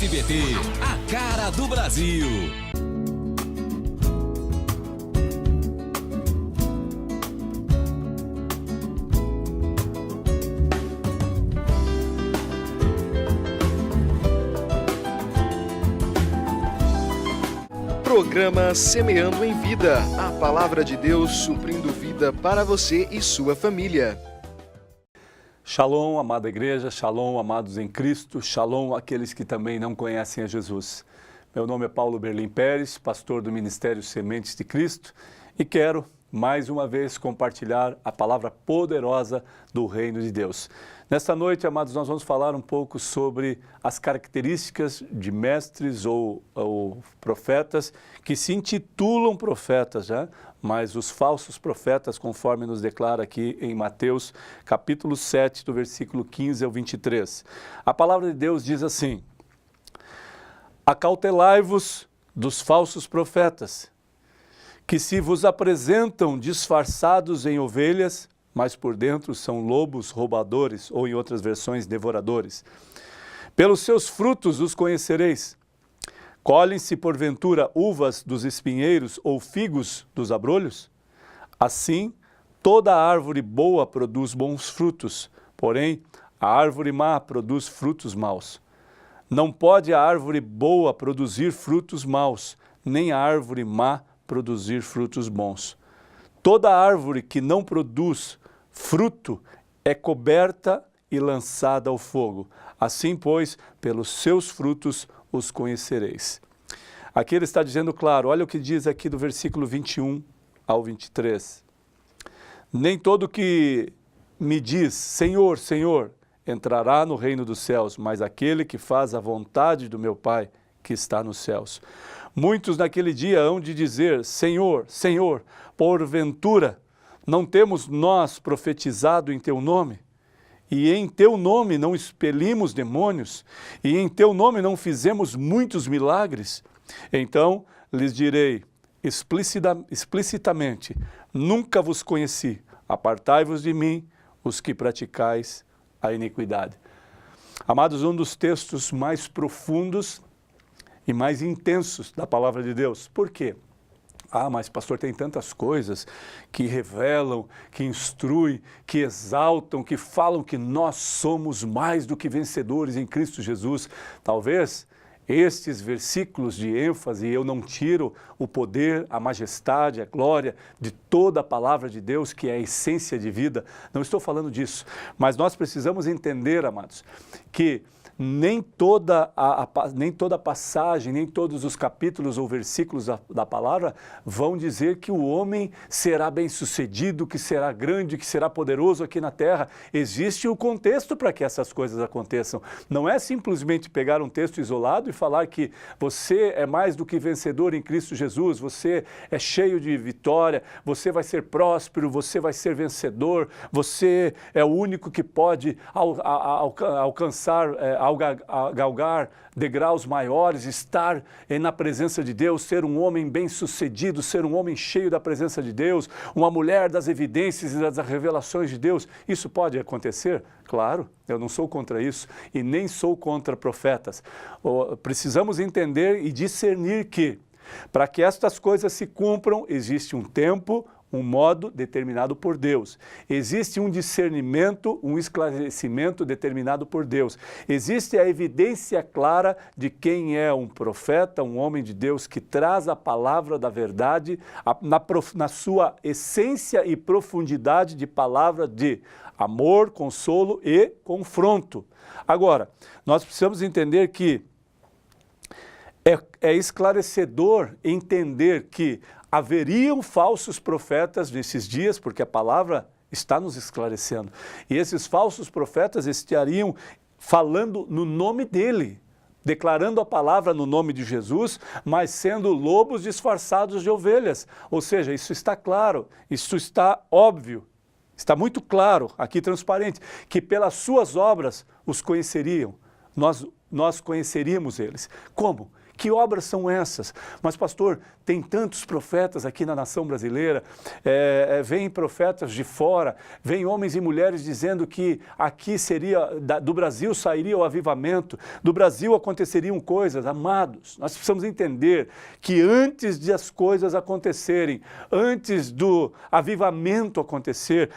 SBT, a cara do Brasil. Programa Semeando em Vida, a palavra de Deus suprindo vida para você e sua família. Shalom, amada igreja, shalom, amados em Cristo, shalom, aqueles que também não conhecem a Jesus. Meu nome é Paulo Berlim Pérez, pastor do Ministério Sementes de Cristo, e quero, mais uma vez, compartilhar a palavra poderosa do Reino de Deus. Nesta noite, amados, nós vamos falar um pouco sobre as características de mestres ou profetas que se intitulam profetas, já, mas os falsos profetas, conforme nos declara aqui em Mateus, capítulo 7, do versículo 15 ao 23. A palavra de Deus diz assim: acautelai-vos dos falsos profetas, que se vos apresentam disfarçados em ovelhas, mas por dentro são lobos roubadores, ou em outras versões, devoradores. Pelos seus frutos os conhecereis. Colhem-se porventura uvas dos espinheiros ou figos dos abrolhos? Assim, toda árvore boa produz bons frutos, porém a árvore má produz frutos maus. Não pode a árvore boa produzir frutos maus, nem a árvore má produzir frutos bons. Toda árvore que não produz fruto é coberta e lançada ao fogo. Assim, pois, pelos seus frutos os conhecereis. Aqui ele está dizendo claro, olha o que diz aqui do versículo 21 ao 23. Nem todo que me diz, Senhor, Senhor, entrará no reino dos céus, mas aquele que faz a vontade do meu Pai que está nos céus. Muitos naquele dia hão de dizer, Senhor, Senhor, porventura, não temos nós profetizado em teu nome? E em teu nome não expelimos demônios? E em teu nome não fizemos muitos milagres? Então lhes direi explicitamente, nunca vos conheci, apartai-vos de mim, os que praticais a iniquidade. Amados, um dos textos mais profundos e mais intensos da palavra de Deus. Por quê? Ah, mas pastor, tem tantas coisas que revelam, que instruem, que exaltam, que falam que nós somos mais do que vencedores em Cristo Jesus. Talvez estes versículos de ênfase, eu não tiro o poder, a majestade, a glória de toda a palavra de Deus, que é a essência de vida. Não estou falando disso, mas nós precisamos entender, amados, que nem toda a passagem, nem todos os capítulos ou versículos da palavra vão dizer que o homem será bem-sucedido, que será grande, que será poderoso aqui na terra. Existe o contexto para que essas coisas aconteçam. Não é simplesmente pegar um texto isolado e falar que você é mais do que vencedor em Cristo Jesus, você é cheio de vitória, você vai ser próspero, você vai ser vencedor, você é o único que pode alcançar, galgar degraus maiores, estar na presença de Deus, ser um homem bem-sucedido, ser um homem cheio da presença de Deus, uma mulher das evidências e das revelações de Deus. Isso pode acontecer? Claro, eu não sou contra isso e nem sou contra profetas. Precisamos entender e discernir que, para que estas coisas se cumpram, existe um tempo, um modo determinado por Deus. Existe um discernimento, um esclarecimento determinado por Deus. Existe a evidência clara de quem é um profeta, um homem de Deus que traz a palavra da verdade na sua essência e profundidade de palavra de amor, consolo e confronto. Agora, nós precisamos entender que é esclarecedor entender que haveriam falsos profetas nesses dias, porque a palavra está nos esclarecendo. E esses falsos profetas estariam falando no nome dele, declarando a palavra no nome de Jesus, mas sendo lobos disfarçados de ovelhas. Ou seja, isso está claro, isso está óbvio, está muito claro, aqui transparente, que pelas suas obras os conheceriam. Nós conheceríamos eles. Como? Que obras são essas? Mas, pastor, tem tantos profetas aqui na nação brasileira, vêm profetas de fora, vêm homens e mulheres dizendo que aqui do Brasil sairia o avivamento, do Brasil aconteceriam coisas. Amados, nós precisamos entender que antes de as coisas acontecerem, antes do avivamento acontecer,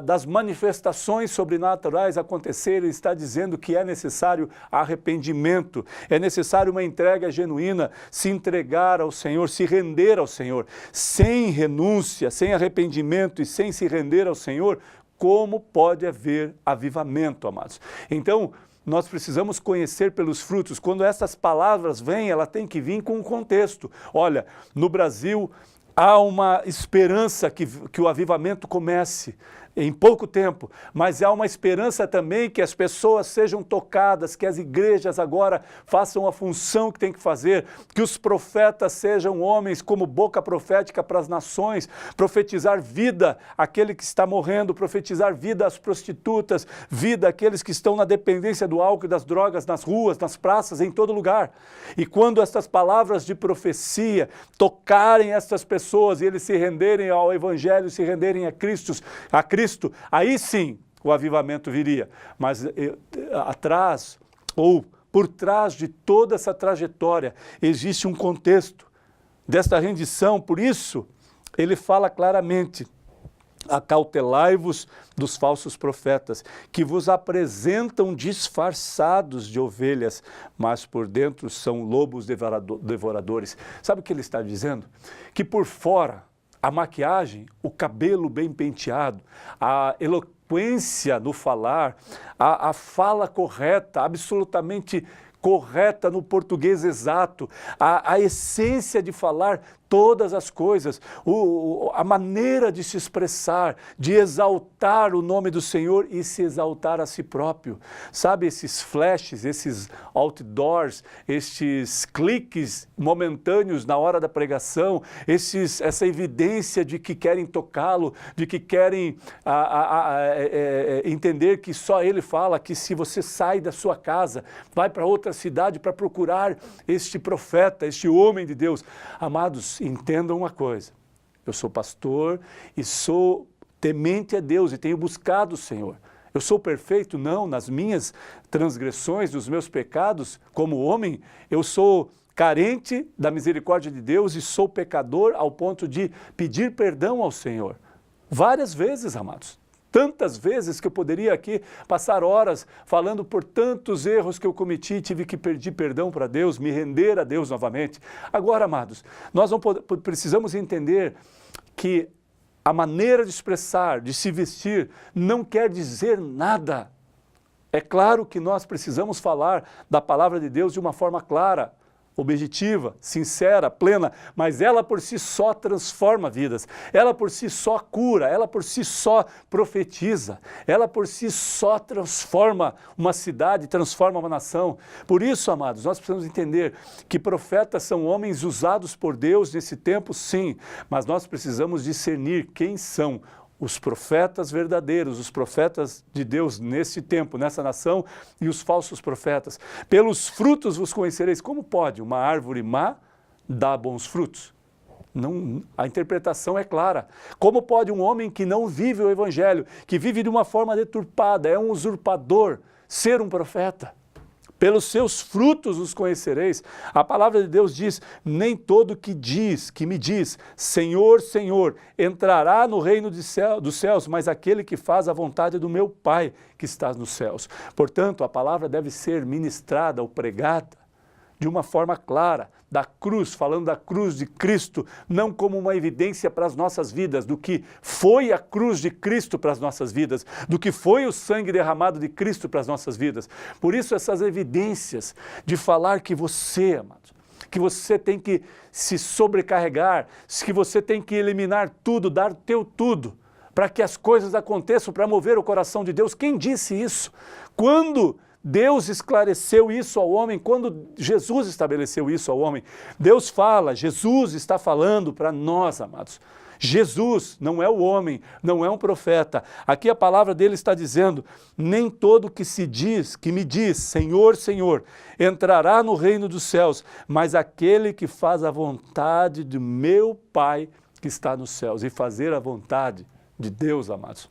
das manifestações sobrenaturais acontecerem, está dizendo que é necessário arrependimento, é necessário uma entrega genuína, se entregar ao Senhor, se render ao Senhor. Sem renúncia, sem arrependimento e sem se render ao Senhor, como pode haver avivamento, amados? Então, nós precisamos conhecer pelos frutos. Quando essas palavras vêm, ela tem que vir com um contexto. Olha, no Brasil há uma esperança que o avivamento comece em pouco tempo, mas há uma esperança também que as pessoas sejam tocadas, que as igrejas agora façam a função que tem que fazer, que os profetas sejam homens como boca profética para as nações, profetizar vida àquele que está morrendo, profetizar vida às prostitutas, vida àqueles que estão na dependência do álcool e das drogas, nas ruas, nas praças, em todo lugar. E quando estas palavras de profecia tocarem estas pessoas e eles se renderem ao Evangelho, se renderem a Cristo, aí sim o avivamento viria. Mas atrás, ou por trás de toda essa trajetória, existe um contexto desta rendição. Por isso, ele fala claramente: acautelai-vos dos falsos profetas, que vos apresentam disfarçados de ovelhas, mas por dentro são lobos devoradores. Sabe o que ele está dizendo? Que por fora, a maquiagem, o cabelo bem penteado, a eloquência no falar, a fala correta, absolutamente correta no português exato, a essência de falar todas as coisas, a maneira de se expressar, de exaltar o nome do Senhor e se exaltar a si próprio. Sabe, esses flashes, esses outdoors, estes cliques momentâneos na hora da pregação, essa evidência de que querem tocá-lo, de que querem entender que só ele fala, que se você sai da sua casa, vai para outra cidade para procurar este profeta, este homem de Deus. Amados, entendam uma coisa: eu sou pastor e sou temente a Deus e tenho buscado o Senhor. Eu sou perfeito? Não, nas minhas transgressões, nos meus pecados, como homem, eu sou carente da misericórdia de Deus e sou pecador ao ponto de pedir perdão ao Senhor. Várias vezes, amados. Tantas vezes que eu poderia aqui passar horas falando por tantos erros que eu cometi, tive que pedir perdão para Deus, me render a Deus novamente. Agora, amados, nós precisamos entender que a maneira de expressar, de se vestir, não quer dizer nada. É claro que nós precisamos falar da palavra de Deus de uma forma clara, objetiva, sincera, plena, mas ela por si só transforma vidas, ela por si só cura, ela por si só profetiza, ela por si só transforma uma cidade, transforma uma nação. Por isso, amados, nós precisamos entender que profetas são homens usados por Deus nesse tempo, sim, mas nós precisamos discernir quem são os profetas verdadeiros, os profetas de Deus nesse tempo, nessa nação, e os falsos profetas. Pelos frutos vos conhecereis. Como pode uma árvore má dar bons frutos? Não, a interpretação é clara. Como pode um homem que não vive o Evangelho, que vive de uma forma deturpada, é um usurpador, ser um profeta? Pelos seus frutos os conhecereis. A palavra de Deus diz: nem todo que me diz, Senhor, Senhor, entrará no reino dos céus, mas aquele que faz a vontade do meu Pai que está nos céus. Portanto, a palavra deve ser ministrada ou pregada de uma forma clara, da cruz, falando da cruz de Cristo, não como uma evidência para as nossas vidas, do que foi a cruz de Cristo para as nossas vidas, do que foi o sangue derramado de Cristo para as nossas vidas. Por isso, essas evidências de falar que você, amado, que você tem que se sobrecarregar, que você tem que eliminar tudo, dar teu tudo, para que as coisas aconteçam, para mover o coração de Deus. Quem disse isso? Quando Deus esclareceu isso ao homem, quando Jesus estabeleceu isso ao homem, Deus fala, Jesus está falando para nós, amados. Jesus não é o homem, não é um profeta. Aqui a palavra dele está dizendo, nem todo que me diz, Senhor, Senhor, entrará no reino dos céus, mas aquele que faz a vontade do meu Pai que está nos céus. E fazer a vontade de Deus, amados,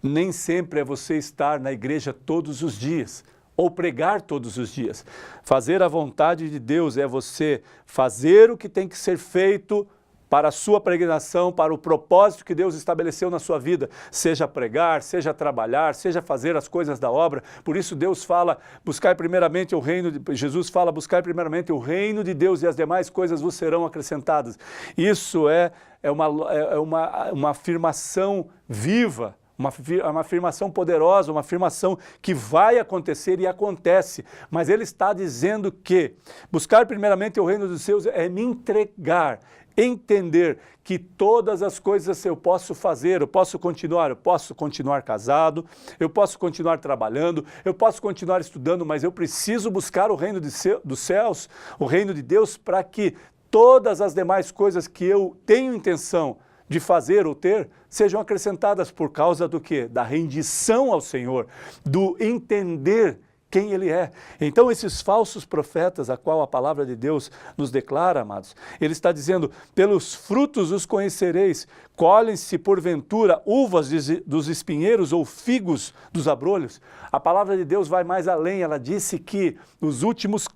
nem sempre é você estar na igreja todos os dias, ou pregar todos os dias. Fazer a vontade de Deus é você fazer o que tem que ser feito para a sua peregrinação, para o propósito que Deus estabeleceu na sua vida, seja pregar, seja trabalhar, seja fazer as coisas da obra. Por isso Deus fala, buscai primeiramente o reino de... Jesus fala, buscai primeiramente o reino de Deus e as demais coisas vos serão acrescentadas. Isso é uma afirmação viva, uma afirmação poderosa, uma afirmação que vai acontecer e acontece. Mas ele está dizendo que buscar primeiramente o reino dos céus é me entregar, entender que todas as coisas eu posso fazer, eu posso continuar casado, eu posso continuar trabalhando, eu posso continuar estudando, mas eu preciso buscar o reino dos céus, o reino de Deus, para que todas as demais coisas que eu tenho intenção de fazer ou ter, sejam acrescentadas por causa do quê? Da rendição ao Senhor, do entender quem Ele é. Então esses falsos profetas, a qual a palavra de Deus nos declara, amados, Ele está dizendo, pelos frutos os conhecereis, colhem-se porventura uvas dos espinheiros ou figos dos abrolhos. A palavra de Deus vai mais além, ela disse que nos últimos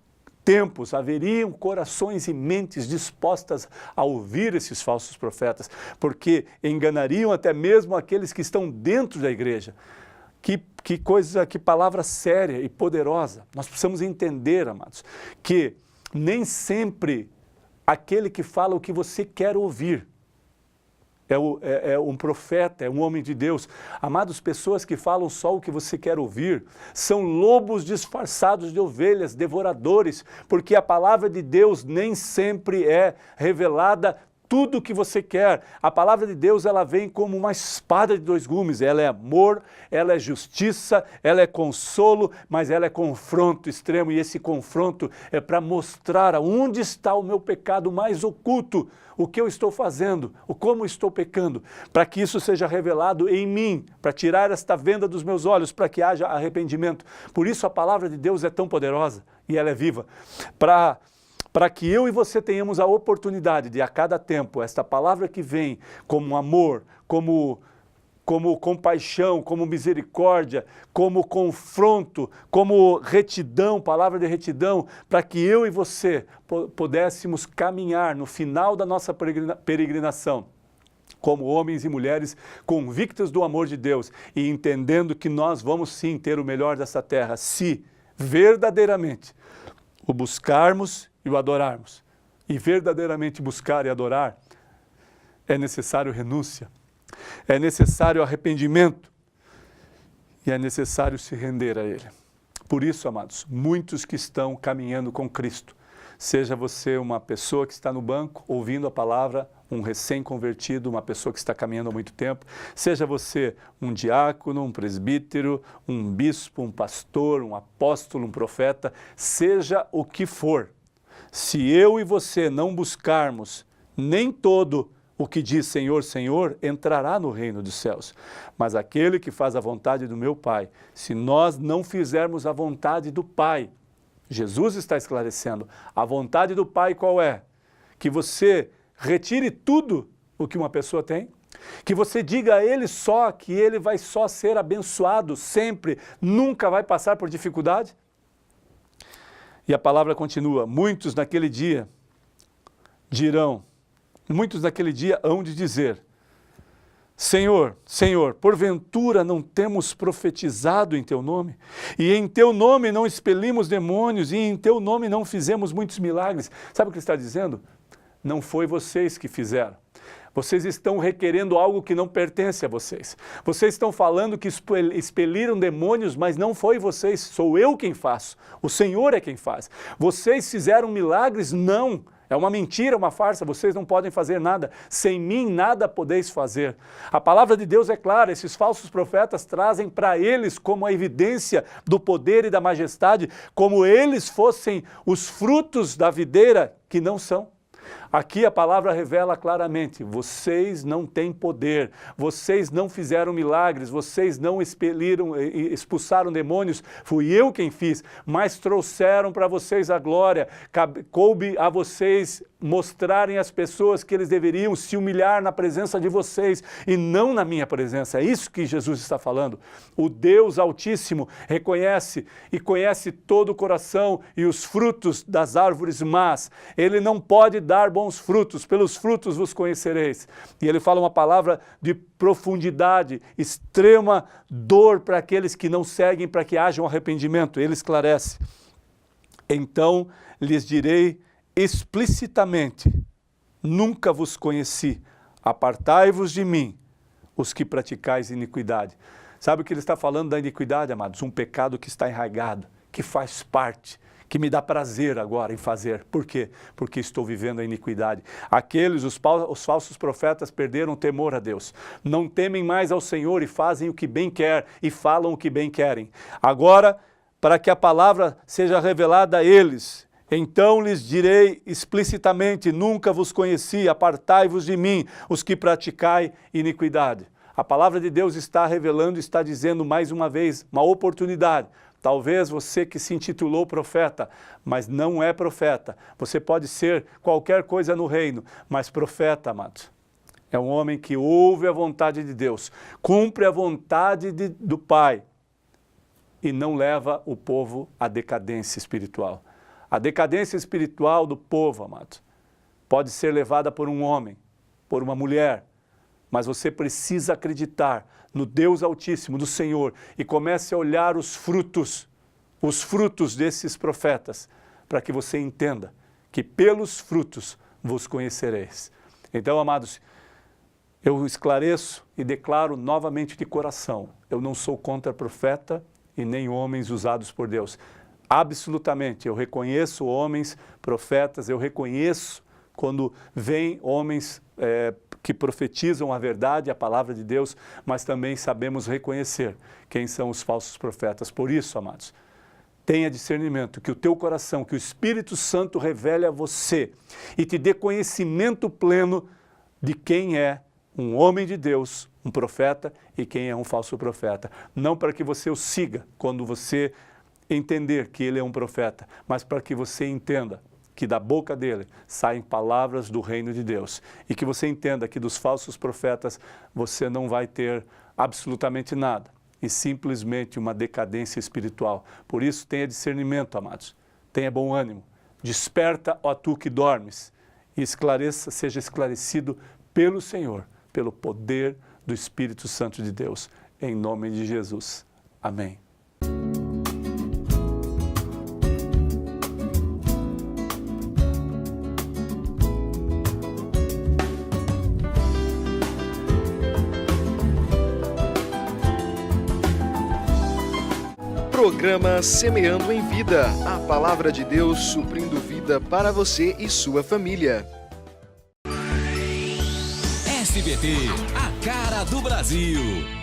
tempos haveriam corações e mentes dispostas a ouvir esses falsos profetas, porque enganariam até mesmo aqueles que estão dentro da igreja. Que palavra séria e poderosa. Nós precisamos entender, amados, que nem sempre aquele que fala o que você quer ouvir é um profeta, é um homem de Deus. Amados, pessoas que falam só o que você quer ouvir são lobos disfarçados de ovelhas, devoradores, porque a palavra de Deus nem sempre é revelada tudo o que você quer. A palavra de Deus, ela vem como uma espada de dois gumes. Ela é amor, ela é justiça, ela é consolo, mas ela é confronto extremo. E esse confronto é para mostrar onde está o meu pecado mais oculto, o que eu estou fazendo, como estou pecando, para que isso seja revelado em mim, para tirar esta venda dos meus olhos, para que haja arrependimento. Por isso a palavra de Deus é tão poderosa e ela é viva. Para que eu e você tenhamos a oportunidade de, a cada tempo, esta palavra que vem como amor, como compaixão, como misericórdia, como confronto, como retidão, palavra de retidão, para que eu e você pudéssemos caminhar no final da nossa peregrinação, como homens e mulheres convictos do amor de Deus e entendendo que nós vamos sim ter o melhor dessa terra, se verdadeiramente o buscarmos e o adorarmos. E verdadeiramente buscar e adorar é necessário renúncia, é necessário arrependimento e é necessário se render a Ele. Por isso, amados, muitos que estão caminhando com Cristo, seja você uma pessoa que está no banco ouvindo a palavra, um recém-convertido, uma pessoa que está caminhando há muito tempo, seja você um diácono, um presbítero, um bispo, um pastor, um apóstolo, um profeta, seja o que for, se eu e você não buscarmos, nem todo o que diz Senhor, Senhor, entrará no reino dos céus. Mas aquele que faz a vontade do meu Pai, se nós não fizermos a vontade do Pai, Jesus está esclarecendo, a vontade do Pai qual é? Que você retire tudo o que uma pessoa tem, que você diga a Ele só que Ele vai só ser abençoado sempre, nunca vai passar por dificuldade. E a palavra continua, muitos naquele dia hão de dizer, Senhor, Senhor, porventura não temos profetizado em Teu nome? E em Teu nome não expelimos demônios, e em Teu nome não fizemos muitos milagres. Sabe o que ele está dizendo? Não foi vocês que fizeram. Vocês estão requerendo algo que não pertence a vocês. Vocês estão falando que expeliram demônios, mas não foi vocês, sou eu quem faço. O Senhor é quem faz. Vocês fizeram milagres? Não. É uma mentira, uma farsa, vocês não podem fazer nada. Sem mim nada podeis fazer. A palavra de Deus é clara, esses falsos profetas trazem para eles como a evidência do poder e da majestade, como eles fossem os frutos da videira que não são. Aqui a palavra revela claramente, vocês não têm poder, vocês não fizeram milagres, vocês não expulsaram demônios, fui eu quem fiz, mas trouxeram para vocês a glória, coube a vocês mostrarem às pessoas que eles deveriam se humilhar na presença de vocês e não na minha presença. É isso que Jesus está falando. O Deus Altíssimo reconhece e conhece todo o coração e os frutos das árvores más. Ele não pode dar bons frutos, pelos frutos vos conhecereis. E ele fala uma palavra de profundidade, extrema dor para aqueles que não seguem, para que haja um arrependimento. Ele esclarece. Então lhes direi explicitamente, nunca vos conheci, apartai-vos de mim, os que praticais iniquidade. Sabe o que ele está falando da iniquidade, amados? Um pecado que está enraizado, que faz parte, que me dá prazer agora em fazer. Por quê? Porque estou vivendo a iniquidade. Os falsos profetas perderam o temor a Deus. Não temem mais ao Senhor e fazem o que bem quer e falam o que bem querem. Agora, para que a palavra seja revelada a eles, então lhes direi explicitamente, nunca vos conheci, apartai-vos de mim, os que praticai iniquidade. A palavra de Deus está revelando, está dizendo mais uma vez, uma oportunidade. Talvez você que se intitulou profeta, mas não é profeta. Você pode ser qualquer coisa no reino, mas profeta, amados, é um homem que ouve a vontade de Deus, cumpre a vontade do Pai e não leva o povo à decadência espiritual. A decadência espiritual do povo, amado, pode ser levada por um homem, por uma mulher, mas você precisa acreditar no Deus Altíssimo, do Senhor, e comece a olhar os frutos desses profetas, para que você entenda que pelos frutos vos conhecereis. Então, amados, eu esclareço e declaro novamente de coração, eu não sou contra profeta e nem homens usados por Deus. Absolutamente, eu reconheço homens, profetas, eu reconheço quando vêm homens que profetizam a verdade, a palavra de Deus, mas também sabemos reconhecer quem são os falsos profetas. Por isso, amados, tenha discernimento, que o teu coração, que o Espírito Santo revele a você e te dê conhecimento pleno de quem é um homem de Deus, um profeta, e quem é um falso profeta. Não para que você o siga quando você entender que ele é um profeta, mas para que você entenda que da boca dele saem palavras do reino de Deus e que você entenda que dos falsos profetas você não vai ter absolutamente nada e simplesmente uma decadência espiritual. Por isso tenha discernimento, amados, tenha bom ânimo, desperta, ó tu que dormes, e esclareça, seja esclarecido pelo Senhor, pelo poder do Espírito Santo de Deus, em nome de Jesus. Amém. Programa Semeando em Vida, a palavra de Deus suprindo vida para você e sua família. SBT, a cara do Brasil.